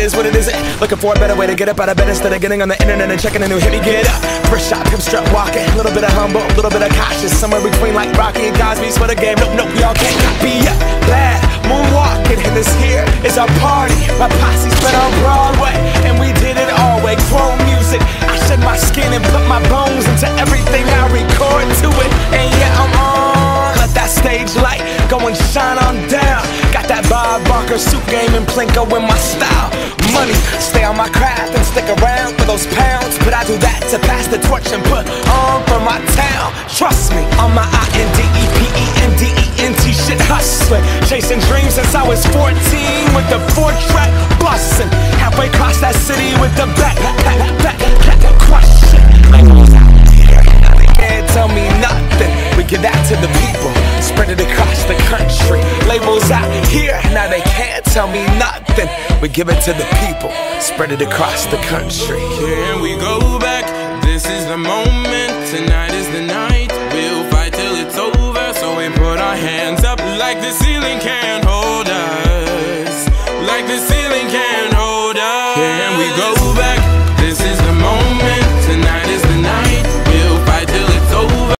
is what it isn't. Looking for a better way to get up out of bed instead of getting on the internet and checking a new hit. Me get up, first shot, pimp strut walking. A little bit of humble, a little bit of cautious. Somewhere between like Rocky and Cosby's for the game. Nope, y'all can't copy up. Bad moonwalking, and this here is our party. My posse's been on Broadway, and we did it all way. Chrome music, I shed my skin and put my bones into everything I record to it. And yeah, I'm on. Let that stage light go and shine on down. Got that Bob Barker suit game and Plinko in my style. Money, stay on my craft and stick around for those pounds. But I do that to pass the torch and put on for my town. Trust me, on my INDEPENDENT shit hustling. Chasing dreams since I was 14 with the 4-track bustin'. Halfway across that city with the back crushing. They can't tell me nothing. We give that to the people, spread it across the country. Labels out here, now they can't tell me nothing. We give it to the people, spread it across the country. Here we go back, this is the moment. Tonight is the night, we'll fight till it's over. So we put our hands up like the ceiling can't hold us. Like the ceiling can't hold us. Here we go back.